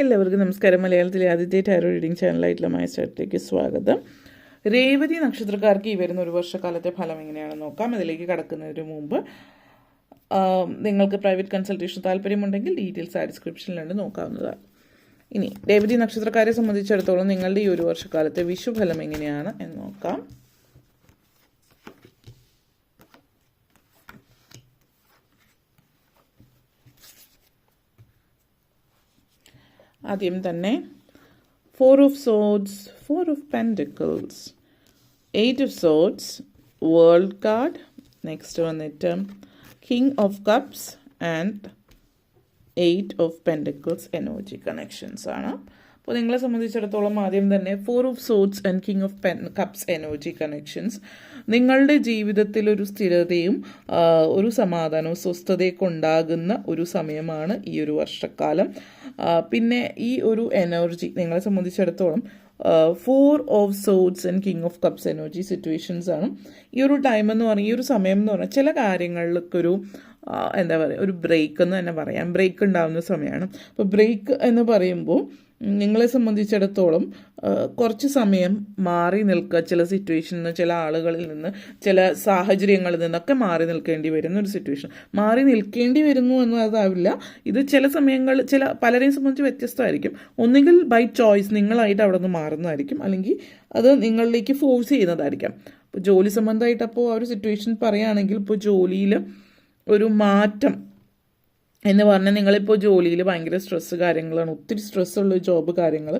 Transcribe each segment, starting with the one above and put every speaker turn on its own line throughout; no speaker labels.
എല്ലാവർക്കും നമസ്കാരം. മലയാളത്തിലെ ആദ്യത്തെ ടാരോ റീഡിംഗ് ചാനലായിട്ടുള്ള മൈ സ്റ്റാർട്ടിലേക്ക് സ്വാഗതം. രേവതി നക്ഷത്രക്കാർക്ക് ഈ വരുന്ന ഒരു വർഷക്കാലത്തെ ഫലം എങ്ങനെയാണെന്ന് നോക്കാം. അതിലേക്ക് കടക്കുന്നതിന് മുമ്പ് നിങ്ങൾക്ക് പ്രൈവറ്റ് കൺസൾട്ടേഷൻ താല്പര്യമുണ്ടെങ്കിൽ ഡീറ്റെയിൽസ് ആ ഡിസ്ക്രിപ്ഷനിലുണ്ട്, നോക്കാവുന്നതാണ്. ഇനി രേവതി നക്ഷത്രക്കാരെ സംബന്ധിച്ചിടത്തോളം നിങ്ങളുടെ ഈ ഒരു വർഷക്കാലത്തെ വിഷുഫലം എങ്ങനെയാണ് എന്ന് നോക്കാം. ആദ്യം തന്നെ 4 of Swords, 4 of Pentacles, 8 of Swords, World card, next വന്നിട്ട് King of Cups and 8 of Pentacles energy connections ആണ്. അപ്പോൾ നിങ്ങളെ സംബന്ധിച്ചിടത്തോളം ആദ്യം തന്നെ 4 of Swords and King of Cups energy connections നിങ്ങളുടെ ജീവിതത്തിൽ ഒരു സ്ഥിരതയും ഒരു സമാധാനവും സ്വസ്ഥതയൊക്കെ ഉണ്ടാകുന്ന ഒരു സമയമാണ് ഈ ഒരു വർഷക്കാലം. പിന്നെ ഈ ഒരു എനർജി നിങ്ങളെ സംബന്ധിച്ചിടത്തോളം 4 of Swords and King of Cups energy situations ആണ്. ഈ ഒരു ടൈം എന്ന് പറഞ്ഞാൽ, ഈ ഒരു സമയം എന്ന് പറഞ്ഞാൽ ചില കാര്യങ്ങളിലൊക്കെ എന്താ പറയുക, ഒരു ബ്രേക്ക് എന്ന് തന്നെ പറയാം. ബ്രേക്ക് ഉണ്ടാകുന്ന സമയമാണ്. അപ്പോൾ ബ്രേക്ക് എന്ന് പറയുമ്പോൾ നിങ്ങളെ സംബന്ധിച്ചിടത്തോളം കുറച്ച് സമയം മാറി നിൽക്കുക, ചില സിറ്റുവേഷനിൽ നിന്ന്, ചില ആളുകളിൽ നിന്ന്, ചില സാഹചര്യങ്ങളിൽ നിന്നൊക്കെ മാറി നിൽക്കേണ്ടി വരുന്ന ഒരു സിറ്റുവേഷൻ. മാറി നിൽക്കേണ്ടി വരുന്നു എന്നതാവില്ല, ഇത് ചില സമയങ്ങൾ പലരെയും സംബന്ധിച്ച് വ്യത്യസ്തമായിരിക്കും. ഒന്നുകിൽ ബൈ ചോയ്സ് നിങ്ങളായിട്ട് അവിടെ നിന്ന് മാറുന്നതായിരിക്കും, അല്ലെങ്കിൽ അത് നിങ്ങളിലേക്ക് ഫോഴ്സ് ചെയ്യുന്നതായിരിക്കാം. ഇപ്പോൾ ജോലി സംബന്ധമായിട്ട് അപ്പോൾ ആ ഒരു സിറ്റുവേഷൻ പറയുകയാണെങ്കിൽ, ഇപ്പോൾ ജോലിയിൽ ഒരു മാറ്റം എന്ന് പറഞ്ഞാൽ നിങ്ങളിപ്പോൾ ജോലിയിൽ ഭയങ്കര സ്ട്രെസ്സ് കാര്യങ്ങളാണ്, ഒത്തിരി സ്ട്രെസ്സുള്ള ജോബ് കാര്യങ്ങൾ,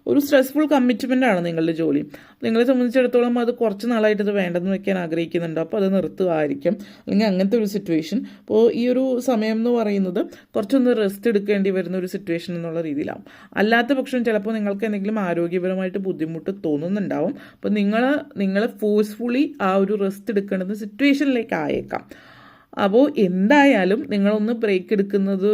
ഒരു സ്ട്രെസ്ഫുൾ കമ്മിറ്റ്മെൻ്റ് നിങ്ങളുടെ ജോലി. നിങ്ങളെ സംബന്ധിച്ചിടത്തോളം അത് കുറച്ച് നാളായിട്ട് ഇത് വേണ്ടെന്ന് വെക്കാൻ ആഗ്രഹിക്കുന്നുണ്ട്, അപ്പോൾ അത് നിർത്തുമായിരിക്കും, അല്ലെങ്കിൽ അങ്ങനത്തെ ഒരു സിറ്റുവേഷൻ. അപ്പോൾ ഈ ഒരു സമയം എന്ന് പറയുന്നത് കുറച്ചൊന്ന് റെസ്റ്റ് എടുക്കേണ്ടി വരുന്ന ഒരു സിറ്റുവേഷൻ എന്നുള്ള രീതിയിലാവും. അല്ലാത്ത പക്ഷം ചിലപ്പോൾ നിങ്ങൾക്ക് എന്തെങ്കിലും ആരോഗ്യപരമായിട്ട് ബുദ്ധിമുട്ട് തോന്നുന്നുണ്ടാവും. അപ്പോൾ നിങ്ങൾ ഫോഴ്സ്ഫുള്ളി ആ ഒരു റെസ്റ്റ് എടുക്കേണ്ടുന്ന സിറ്റുവേഷനിലേക്ക് ആയേക്കാം. അപ്പോൾ എന്തായാലും നിങ്ങളൊന്ന് ബ്രേക്ക് എടുക്കുന്നത്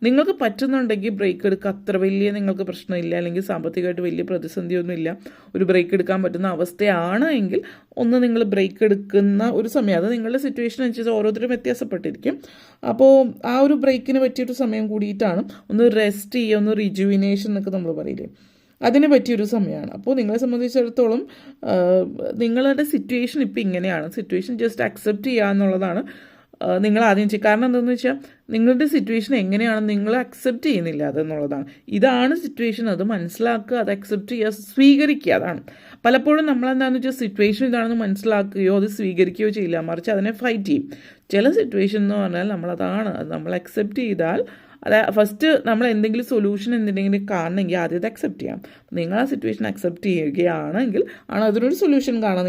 നിങ്ങൾക്ക് പറ്റുന്നുണ്ടെങ്കിൽ ബ്രേക്ക് എടുക്കുക. അത്ര വലിയ നിങ്ങൾക്ക് പ്രശ്നമില്ല, അല്ലെങ്കിൽ സാമ്പത്തികമായിട്ട് വലിയ പ്രതിസന്ധിയൊന്നുമില്ല, ഒരു ബ്രേക്ക് എടുക്കാൻ പറ്റുന്ന അവസ്ഥയാണ് എങ്കിൽ ഒന്ന് നിങ്ങൾ ബ്രേക്ക് എടുക്കുന്ന ഒരു സമയം. അത് നിങ്ങളുടെ സിറ്റുവേഷൻ അനുസരിച്ച് ഓരോരുത്തരും വ്യത്യാസപ്പെട്ടിരിക്കും. അപ്പോൾ ആ ഒരു ബ്രേക്കിന് പറ്റിയൊരു സമയം കൂടിയിട്ടാണ്. ഒന്ന് റെസ്റ്റ് ചെയ്യുക, ഒന്ന് റിജുവിനേഷൻ എന്നൊക്കെ നമ്മൾ പറയില്ലേ, അതിന് പറ്റിയൊരു സമയമാണ്. അപ്പോൾ നിങ്ങളെ സംബന്ധിച്ചിടത്തോളം നിങ്ങളുടെ സിറ്റുവേഷൻ ഇപ്പോൾ ഇങ്ങനെയാണ്. സിറ്റുവേഷൻ ജസ്റ്റ് അക്സെപ്റ്റ് ചെയ്യുക എന്നുള്ളതാണ് നിങ്ങൾ ആദ്യം ചെയ്യുക. കാരണം എന്താണെന്ന് വെച്ചാൽ നിങ്ങളുടെ സിറ്റുവേഷൻ എങ്ങനെയാണെന്ന് നിങ്ങൾ അക്സെപ്റ്റ് ചെയ്യുന്നില്ല അതെന്നുള്ളതാണ്. ഇതാണ് സിറ്റുവേഷൻ, അത് മനസ്സിലാക്കുക, അത് അക്സെപ്റ്റ് ചെയ്യുക, സ്വീകരിക്കുക. അതാണ് പലപ്പോഴും നമ്മളെന്താണെന്ന് വെച്ചാൽ സിറ്റുവേഷൻ ഇതാണെന്ന് മനസ്സിലാക്കുകയോ അത് സ്വീകരിക്കുകയോ ചെയ്യില്ല, മറിച്ച് അതിനെ ഫൈറ്റ് ചെയ്യും. ചില സിറ്റുവേഷൻ എന്ന് പറഞ്ഞാൽ നമ്മൾ അക്സെപ്റ്റ് ചെയ്താൽ ഫസ്റ്റ് നമ്മൾ എന്തെങ്കിലും സൊല്യൂഷൻ എന്തെങ്കിലും കാണണമെങ്കിൽ ആദ്യം അത് അക്സെപ്റ്റ് ചെയ്യാം. നിങ്ങൾ ആ സിറ്റുവേഷൻ അക്സെപ്റ്റ് ചെയ്യുകയാണെങ്കിൽ അതിനൊരു സൊല്യൂഷൻ കാണാൻ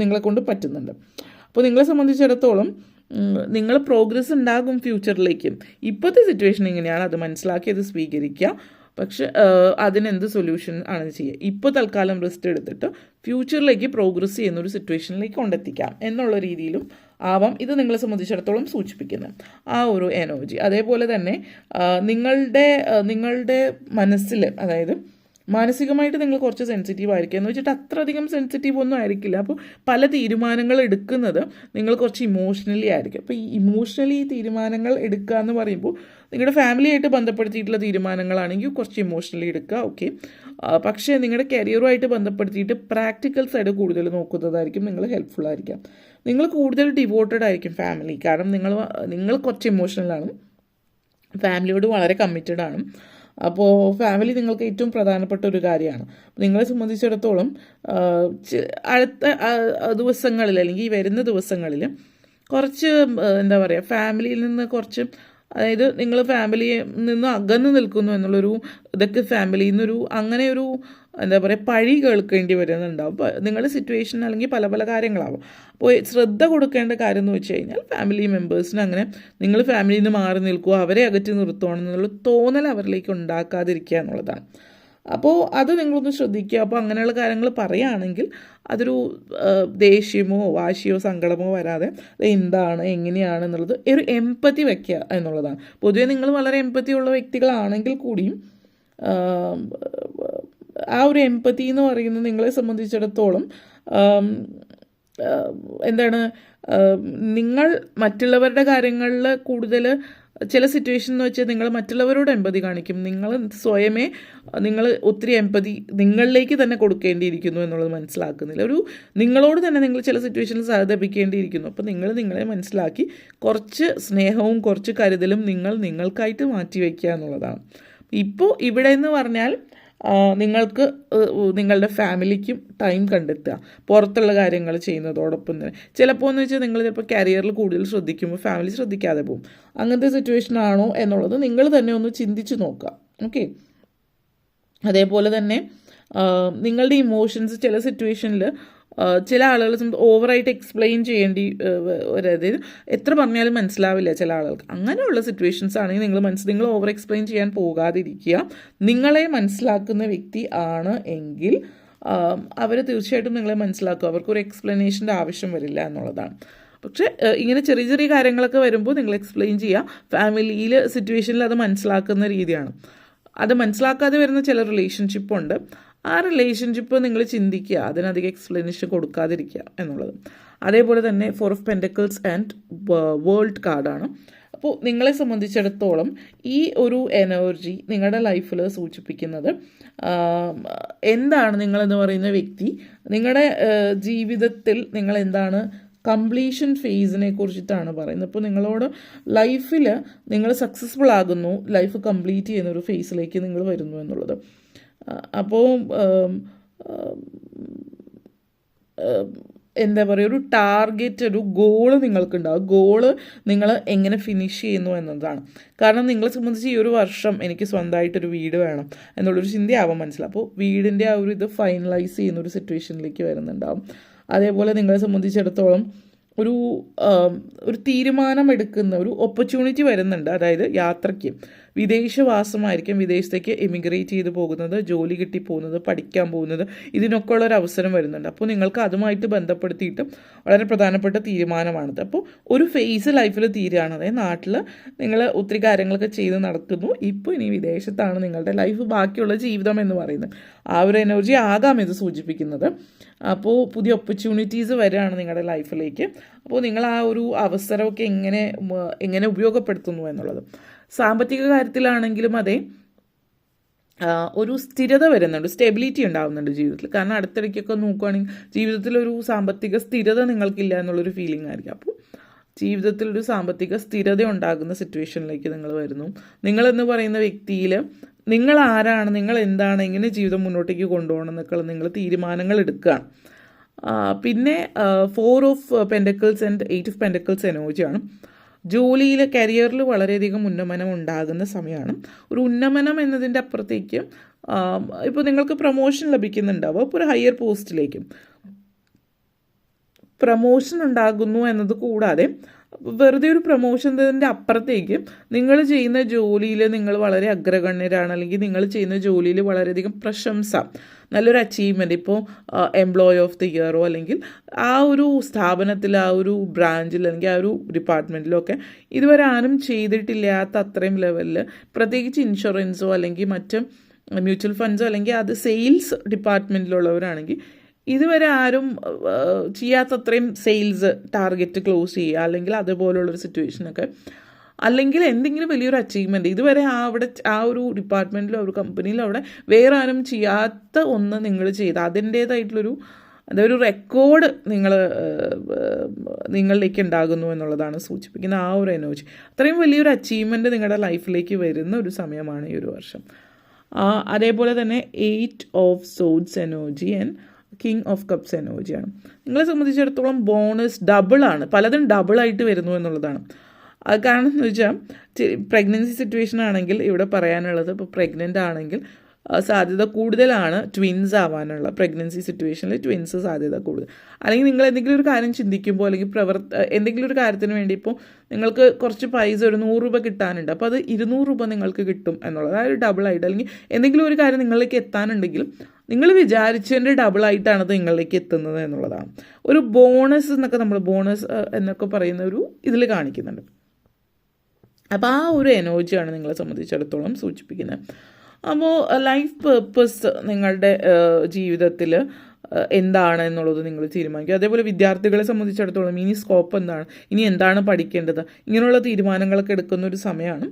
നിങ്ങളെ കൊണ്ട് പറ്റുന്നുണ്ട്. അപ്പോൾ നിങ്ങളെ സംബന്ധിച്ചിടത്തോളം നിങ്ങൾ പ്രോഗ്രസ് ഉണ്ടാകും ഫ്യൂച്ചറിലേക്കും. ഇപ്പോഴത്തെ സിറ്റുവേഷൻ എങ്ങനെയാണ് അത് മനസ്സിലാക്കി അത് സ്വീകരിക്കുക. പക്ഷെ അതിനെന്ത് സൊല്യൂഷൻ ആണ് ചെയ്യുക, ഇപ്പോൾ തൽക്കാലം റെസ്റ്റ് എടുത്തിട്ട് ഫ്യൂച്ചറിലേക്ക് പ്രോഗ്രസ് ചെയ്യുന്ന ഒരു സിറ്റുവേഷനിലേക്ക് കൊണ്ടെത്തിക്കാം എന്നുള്ള രീതിയിലും ആവാം ഇത് നിങ്ങളെ സംബന്ധിച്ചിടത്തോളം സൂചിപ്പിക്കുന്നത് ആ ഒരു എനർജി. അതേപോലെ തന്നെ നിങ്ങളുടെ മനസ്സിൽ, അതായത് മാനസികമായിട്ട് നിങ്ങൾ കുറച്ച് സെൻസിറ്റീവ് ആയിരിക്കുക എന്ന് വെച്ചിട്ട് അത്ര അധികം സെൻസിറ്റീവ് ഒന്നും ആയിരിക്കില്ല. അപ്പോൾ പല തീരുമാനങ്ങൾ എടുക്കുന്നത് നിങ്ങൾ കുറച്ച് ഇമോഷണലി ആയിരിക്കും. അപ്പോൾ ഈ ഇമോഷണലി തീരുമാനങ്ങൾ എടുക്കുക എന്ന് പറയുമ്പോൾ നിങ്ങളുടെ ഫാമിലിയായിട്ട് ബന്ധപ്പെടുത്തിയിട്ടുള്ള തീരുമാനങ്ങളാണെങ്കിൽ കുറച്ച് ഇമോഷണലി എടുക്കുക, ഓക്കെ. പക്ഷേ നിങ്ങളുടെ കരിയറുമായിട്ട് ബന്ധപ്പെടുത്തിയിട്ട് പ്രാക്ടിക്കൽ സൈഡ് കൂടുതൽ നോക്കുന്നതായിരിക്കും നിങ്ങൾ ഹെൽപ്ഫുൾ ആയിരിക്കാം. നിങ്ങൾ കൂടുതൽ ഡിവോട്ടഡ് ആയിരിക്കും ഫാമിലി, കാരണം നിങ്ങൾ കുറച്ച് ഇമോഷണലാണ്, ഫാമിലിയോട് വളരെ കമ്മിറ്റഡ് ആണ്. അപ്പോൾ ഫാമിലി നിങ്ങൾക്ക് ഏറ്റവും പ്രധാനപ്പെട്ട ഒരു കാര്യമാണ്. നിങ്ങളെ സംബന്ധിച്ചിടത്തോളം അടുത്ത ദിവസങ്ങളിൽ, അല്ലെങ്കിൽ ഈ വരുന്ന ദിവസങ്ങളിൽ കുറച്ച് എന്താ പറയുക, ഫാമിലിയിൽ നിന്ന് കുറച്ച്, അതായത് നിങ്ങൾ ഫാമിലിയിൽ നിന്ന് അകന്ന് നിൽക്കുന്നു എന്നുള്ളൊരു ഇതൊക്കെ ഫാമിലിയിൽ നിന്നൊരു അങ്ങനെ ഒരു എന്താ പറയുക പഴി കേൾക്കേണ്ടി വരുന്നുണ്ടാവും. നിങ്ങളുടെ സിറ്റുവേഷൻ അല്ലെങ്കിൽ പല പല കാര്യങ്ങളാവും. അപ്പോൾ ശ്രദ്ധ കൊടുക്കേണ്ട കാര്യം എന്ന് വെച്ച് കഴിഞ്ഞാൽ ഫാമിലി മെമ്പേഴ്സിന് അങ്ങനെ നിങ്ങൾ ഫാമിലിയിൽ നിന്ന് മാറി നിൽക്കുക, അവരെ അകറ്റി നിർത്തുകയാണെന്നുള്ള തോന്നൽ അവരിലേക്ക് ഉണ്ടാക്കാതിരിക്കുക എന്നുള്ളതാണ്. അപ്പോൾ അത് നിങ്ങളൊന്ന് ശ്രദ്ധിക്കുക. അപ്പോൾ അങ്ങനെയുള്ള കാര്യങ്ങൾ പറയുകയാണെങ്കിൽ അതൊരു ദേഷ്യമോ വാശിയോ സങ്കടമോ വരാതെ എന്താണ് എങ്ങനെയാണ് എന്നുള്ളത് ഒരു എമ്പത്തി വയ്ക്കുക എന്നുള്ളതാണ്. പൊതുവേ നിങ്ങൾ വളരെ എമ്പത്തി ഉള്ള വ്യക്തികളാണെങ്കിൽ കൂടിയും ആ ഒരു എമ്പത്തി എന്ന് പറയുന്നത് നിങ്ങളെ സംബന്ധിച്ചിടത്തോളം എന്താണ്, നിങ്ങൾ മറ്റുള്ളവരുടെ കാര്യങ്ങളിൽ കൂടുതൽ ചില സിറ്റുവേഷൻ എന്ന് വെച്ചാൽ നിങ്ങൾ മറ്റുള്ളവരോട് എമ്പതി കാണിക്കും, നിങ്ങൾ സ്വയമേ നിങ്ങൾ ഒത്തിരി എമ്പതി നിങ്ങളിലേക്ക് തന്നെ കൊടുക്കേണ്ടിയിരിക്കുന്നു എന്നുള്ളത് മനസ്സിലാക്കുന്നില്ല. നിങ്ങളോട് തന്നെ നിങ്ങൾ ചില സിറ്റുവേഷനിൽ സഹതപിക്കേണ്ടിയിരിക്കുന്നു. അപ്പോൾ നിങ്ങൾ നിങ്ങളെ മനസ്സിലാക്കി കുറച്ച് സ്നേഹവും കുറച്ച് കരുതലും നിങ്ങൾക്കായിട്ട് മാറ്റി വയ്ക്കുക എന്നുള്ളതാണ്. ഇപ്പോൾ ഇവിടെ എന്ന് പറഞ്ഞാൽ നിങ്ങൾക്ക് നിങ്ങളുടെ ഫാമിലിക്കും ടൈം കണ്ടെത്തുക, പുറത്തുള്ള കാര്യങ്ങൾ ചെയ്യുന്നതോടൊപ്പം തന്നെ. ചിലപ്പോൾ എന്ന് വെച്ചാൽ നിങ്ങൾ ചിലപ്പോൾ കരിയറിൽ കൂടുതൽ ശ്രദ്ധിക്കുമ്പോൾ ഫാമിലി ശ്രദ്ധിക്കാതെ പോകും. അങ്ങനത്തെ സിറ്റുവേഷൻ ആണോ എന്നുള്ളത് നിങ്ങൾ തന്നെ ഒന്ന് ചിന്തിച്ച് നോക്കുക. ഓക്കെ. അതേപോലെ തന്നെ നിങ്ങളുടെ ഇമോഷൻസ് ചില സിറ്റുവേഷനിൽ ചില ആളുകൾ ഓവറായിട്ട് എക്സ്പ്ലെയിൻ ചെയ്യേണ്ടി അതായത് എത്ര പറഞ്ഞാലും മനസ്സിലാവില്ല ചില ആളുകൾക്ക്. അങ്ങനെയുള്ള സിറ്റുവേഷൻസ് ആണെങ്കിൽ നിങ്ങൾ ഓവർ എക്സ്പ്ലെയിൻ ചെയ്യാൻ പോകാതിരിക്കുക. നിങ്ങളെ മനസ്സിലാക്കുന്ന വ്യക്തി ആണ് എങ്കിൽ അവർ തീർച്ചയായിട്ടും നിങ്ങളെ മനസ്സിലാക്കുക. അവർക്കൊരു എക്സ്പ്ലനേഷൻ്റെ ആവശ്യം വരില്ല എന്നുള്ളതാണ്. പക്ഷേ ഇങ്ങനെ ചെറിയ ചെറിയ കാര്യങ്ങളൊക്കെ വരുമ്പോൾ നിങ്ങൾ എക്സ്പ്ലെയിൻ ചെയ്യുക. ഫാമിലിയിൽ സിറ്റുവേഷനിൽ അത് മനസ്സിലാക്കുന്ന രീതിയാണ്. അത് മനസ്സിലാക്കാതെ വരുന്ന ചില റിലേഷൻഷിപ്പുണ്ട്. ആ റിലേഷൻഷിപ്പ് നിങ്ങൾ ചിന്തിക്കുക, അതിനധികം എക്സ്പ്ലനേഷൻ കൊടുക്കാതിരിക്കുക എന്നുള്ളത്. അതേപോലെ തന്നെ 4 of Pentacles ആൻഡ് വേൾഡ് കാർഡാണ്. അപ്പോൾ നിങ്ങളെ സംബന്ധിച്ചിടത്തോളം ഈ ഒരു എനർജി നിങ്ങളുടെ ലൈഫിൽ സൂചിപ്പിക്കുന്നത് എന്താണ്? നിങ്ങളെന്ന് പറയുന്ന വ്യക്തി നിങ്ങളുടെ ജീവിതത്തിൽ നിങ്ങൾ എന്താണ് കംപ്ലീഷൻ ഫേസിനെ കുറിച്ചിട്ടാണ് പറയുന്നത്. അപ്പോൾ നിങ്ങളോട് ലൈഫിൽ നിങ്ങൾ സക്സസ്ഫുൾ ആകുന്നു, ലൈഫ് കംപ്ലീറ്റ് ചെയ്യുന്ന ഒരു ഫേസിലേക്ക് നിങ്ങൾ വരുന്നു എന്നുള്ളത്. അപ്പോൾ എന്താ പറയുക, ഒരു ടാർഗറ്റ്, ഒരു ഗോള് നിങ്ങൾക്കുണ്ടാവും. ഗോള് നിങ്ങൾ എങ്ങനെ ഫിനിഷ് ചെയ്യുന്നു എന്നതാണ്. കാരണം നിങ്ങളെ സംബന്ധിച്ച് ഈ ഒരു വർഷം എനിക്ക് സ്വന്തമായിട്ടൊരു വീട് വേണം എന്നുള്ളൊരു ചിന്തയാവാൻ മനസ്സിലാവും. അപ്പോൾ വീടിൻ്റെ ആ ഒരു ഇത് ഫൈനലൈസ് ചെയ്യുന്ന ഒരു സിറ്റുവേഷനിലേക്ക് വരുന്നുണ്ടാവും. അതേപോലെ നിങ്ങളെ സംബന്ധിച്ചിടത്തോളം ഒരു തീരുമാനം എടുക്കുന്ന ഒരു ഓപ്പർച്യൂണിറ്റി വരുന്നുണ്ട്. അതായത് യാത്രയ്ക്ക്, വിദേശവാസമായിരിക്കും, വിദേശത്തേക്ക് എമിഗ്രേറ്റ് ചെയ്ത് പോകുന്നത്, ജോലി കിട്ടി പോകുന്നത്, പഠിക്കാൻ പോകുന്നത്, ഇതിനൊക്കെ ഉള്ളൊരു അവസരം വരുന്നുണ്ട്. അപ്പോൾ നിങ്ങൾക്ക് അതുമായിട്ട് ബന്ധപ്പെടുത്തിയിട്ട് വളരെ പ്രധാനപ്പെട്ട തീരുമാനമാണിത്. അപ്പോൾ ഒരു ഫേസ് ലൈഫിൽ തീരുകയാണ്. അതായത് നാട്ടിൽ നിങ്ങൾ ഒത്തിരി കാര്യങ്ങളൊക്കെ ചെയ്ത് നടക്കുന്നു, ഇപ്പോൾ ഇനി വിദേശത്താണ് നിങ്ങളുടെ ലൈഫ്, ബാക്കിയുള്ള ജീവിതം എന്ന് പറയുന്നത്. ആ ഒരു എനർജി ആകാം ഇത് സൂചിപ്പിക്കുന്നത്. അപ്പോൾ പുതിയ ഓപ്പർച്യൂണിറ്റീസ് വരികയാണ് നിങ്ങളുടെ ലൈഫിലേക്ക്. അപ്പോൾ നിങ്ങൾ ആ ഒരു അവസരമൊക്കെ എങ്ങനെ ഉപയോഗപ്പെടുത്തുന്നു എന്നുള്ളത്. സാമ്പത്തിക കാര്യത്തിലാണെങ്കിലും അതെ, ഒരു സ്ഥിരത വരുന്നുണ്ട്, സ്റ്റെബിലിറ്റി ഉണ്ടാകുന്നുണ്ട് ജീവിതത്തിൽ. കാരണം അടുത്തിടയ്ക്കൊക്കെ നോക്കുകയാണെങ്കിൽ ജീവിതത്തിലൊരു സാമ്പത്തിക സ്ഥിരത നിങ്ങൾക്കില്ല എന്നുള്ളൊരു ഫീലിംഗ് ആയിരിക്കും. അപ്പോൾ ജീവിതത്തിലൊരു സാമ്പത്തിക സ്ഥിരത ഉണ്ടാകുന്ന സിറ്റുവേഷനിലേക്ക് നിങ്ങൾ വരുന്നു. നിങ്ങളെന്ന് പറയുന്ന വ്യക്തിയിൽ നിങ്ങൾ ആരാണ്, നിങ്ങൾ എന്താണ്, എങ്ങനെ ജീവിതം മുന്നോട്ടേക്ക് കൊണ്ടുപോകണം എന്നൊക്കെ നിങ്ങൾ തീരുമാനങ്ങൾ എടുക്കുകയാണ്. പിന്നെ 4 of Pentacles and 8 of Pentacles എനർജിയാണ്. ജോലിയിൽ, കരിയറിൽ വളരെയധികം ഉന്നമനം ഉണ്ടാകുന്ന സമയമാണ്. ഒരു ഉന്നമനം എന്നതിൻ്റെ അപ്പുറത്തേക്ക് ഇപ്പോൾ നിങ്ങൾക്ക് പ്രൊമോഷൻ ലഭിക്കുന്നുണ്ടാവും. അപ്പോൾ ഒരു ഹയർ പോസ്റ്റിലേക്കും പ്രൊമോഷൻ ഉണ്ടാകുന്നു എന്നത് കൂടാതെ വെറുതെ ഒരു പ്രൊമോഷൻ്റെ അപ്പുറത്തേക്ക് നിങ്ങൾ ചെയ്യുന്ന ജോലിയിൽ നിങ്ങൾ വളരെ അഗ്രഗണ്യരാണ്, അല്ലെങ്കിൽ നിങ്ങൾ ചെയ്യുന്ന ജോലിയിൽ വളരെയധികം പ്രശംസ, നല്ലൊരു അച്ചീവ്മെൻറ്റ്, ഇപ്പോൾ എംപ്ലോയി ഓഫ് ദി ഇയറോ അല്ലെങ്കിൽ ആ ഒരു സ്ഥാപനത്തിൽ, ആ ഒരു ബ്രാഞ്ചിൽ അല്ലെങ്കിൽ ആ ഒരു ഡിപ്പാർട്ട്മെൻറ്റിലൊക്കെ ഇതുവരെ ആരും ചെയ്തിട്ടില്ലാത്ത അത്രയും ലെവലിൽ, പ്രത്യേകിച്ച് ഇൻഷുറൻസോ അല്ലെങ്കിൽ മറ്റ് മ്യൂച്വൽ ഫണ്ട്സോ അല്ലെങ്കിൽ അത് സെയിൽസ് ഡിപ്പാർട്ട്മെൻറ്റിലുള്ളവരാണെങ്കിൽ ഇതുവരെ ആരും ചെയ്യാത്തത്രയും സെയിൽസ് ടാർഗറ്റ് ക്ലോസ് ചെയ്യുക, അല്ലെങ്കിൽ അതുപോലുള്ളൊരു സിറ്റുവേഷനൊക്കെ, അല്ലെങ്കിൽ എന്തെങ്കിലും വലിയൊരു അച്ചീവ്മെൻറ്റ് ഇതുവരെ ആ ഒരു ഡിപ്പാർട്ട്മെൻറ്റിലോ ഒരു കമ്പനിയിലോ അവിടെ വേറെ ആരും ചെയ്യാത്ത ഒന്ന് നിങ്ങൾ ചെയ്ത് അതിൻ്റേതായിട്ടുള്ളൊരു അതൊരു റെക്കോർഡ് നിങ്ങളിലേക്ക് ഉണ്ടാകുന്നു എന്നുള്ളതാണ് സൂചിപ്പിക്കുന്ന ആ ഒരു എനർജി. അത്രയും വലിയൊരു അച്ചീവ്മെൻറ്റ് നിങ്ങളുടെ ലൈഫിലേക്ക് വരുന്ന ഒരു സമയമാണ് ഈ ഒരു വർഷം. അതേപോലെ തന്നെ 8 of Swords energy and king of cups എനർജിയാണ്. നിങ്ങളെ സംബന്ധിച്ചിടത്തോളം ബോണസ് ഡബിളാണ്, പലതും ഡബിളായിട്ട് വരുന്നു എന്നുള്ളതാണ്. അത് കാരണം എന്ന് വെച്ചാൽ പ്രഗ്നൻസി സിറ്റുവേഷൻ ആണെങ്കിൽ ഇവിടെ പറയാനുള്ളത്, ഇപ്പോൾ പ്രഗ്നൻ്റ് ആണെങ്കിൽ സാധ്യത കൂടുതലാണ് ട്വിൻസ് ആവാനുള്ള. പ്രഗ്നൻസി സിറ്റുവേഷനിൽ ട്വിൻസ് സാധ്യത കൂടുതൽ. അല്ലെങ്കിൽ നിങ്ങൾ എന്തെങ്കിലും ഒരു കാര്യം ചിന്തിക്കുമ്പോൾ അല്ലെങ്കിൽ എന്തെങ്കിലും ഒരു കാര്യത്തിന് വേണ്ടി ഇപ്പോൾ നിങ്ങൾക്ക് കുറച്ച് പൈസ ഒരു 100 രൂപ കിട്ടാനുണ്ട്, അപ്പോൾ അത് 200 രൂപ നിങ്ങൾക്ക് കിട്ടും എന്നുള്ളത്. അതായത് ഡബിളായിട്ട്, അല്ലെങ്കിൽ എന്തെങ്കിലും ഒരു കാര്യം നിങ്ങളിലേക്ക് എത്താനുണ്ടെങ്കിൽ നിങ്ങൾ വിചാരിച്ചതിൻ്റെ ഡബിളായിട്ടാണ് അത് നിങ്ങളിലേക്ക് എത്തുന്നത് എന്നുള്ളതാണ്. ഒരു ബോണസ് എന്നൊക്കെ നമ്മൾ ബോണസ് എന്നൊക്കെ പറയുന്ന ഒരു ഇതിൽ കാണിക്കുന്നുണ്ട്. അപ്പോൾ ആ ഒരു എനർജിയാണ് നിങ്ങളെ സംബന്ധിച്ചിടത്തോളം സൂചിപ്പിക്കുന്നത്. അപ്പോൾ ലൈഫ് പേർപ്പസ് നിങ്ങളുടെ ജീവിതത്തിൽ എന്താണ് എന്നുള്ളത് നിങ്ങൾ തീരുമാനിക്കുക. അതേപോലെ വിദ്യാർത്ഥികളെ സംബന്ധിച്ചിടത്തോളം ഇനി സ്കോപ്പ് എന്താണ്, ഇനി എന്താണ് പഠിക്കേണ്ടത്, ഇങ്ങനെയുള്ള തീരുമാനങ്ങളൊക്കെ എടുക്കുന്ന ഒരു സമയമാണ്.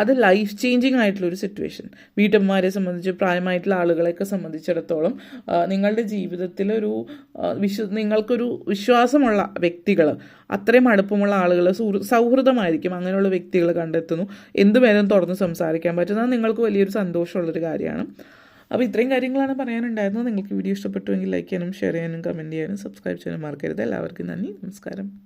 അത് ലൈഫ് ചേഞ്ചിങ് ആയിട്ടുള്ളൊരു സിറ്റുവേഷൻ. വീട്ടമ്മമാരെ സംബന്ധിച്ച്, പ്രായമായിട്ടുള്ള ആളുകളെയൊക്കെ സംബന്ധിച്ചിടത്തോളം നിങ്ങളുടെ ജീവിതത്തിലൊരു നിങ്ങൾക്കൊരു വിശ്വാസമുള്ള വ്യക്തികൾ, അത്രയും അടുപ്പമുള്ള ആളുകൾ, സൗഹൃദമായിരിക്കും, അങ്ങനെയുള്ള വ്യക്തികൾ കണ്ടെത്തുന്നു. എന്തുവേണം തുറന്ന് സംസാരിക്കാൻ പറ്റുന്നത് നിങ്ങൾക്ക് വലിയൊരു സന്തോഷമുള്ളൊരു കാര്യമാണ്. അപ്പോൾ ഇത്രയും കാര്യങ്ങളാണ് പറയാനുണ്ടായിരുന്നത്. നിങ്ങൾക്ക് വീഡിയോ ഇഷ്ടപ്പെട്ടുവെങ്കിൽ ലൈക്ക് ചെയ്യാനും ഷെയർ ചെയ്യാനും കമൻറ്റ് ചെയ്യാനും സബ്സ്ക്രൈബ് ചെയ്യാനും മറക്കരുത്. എല്ലാവർക്കും നന്ദി, നമസ്കാരം.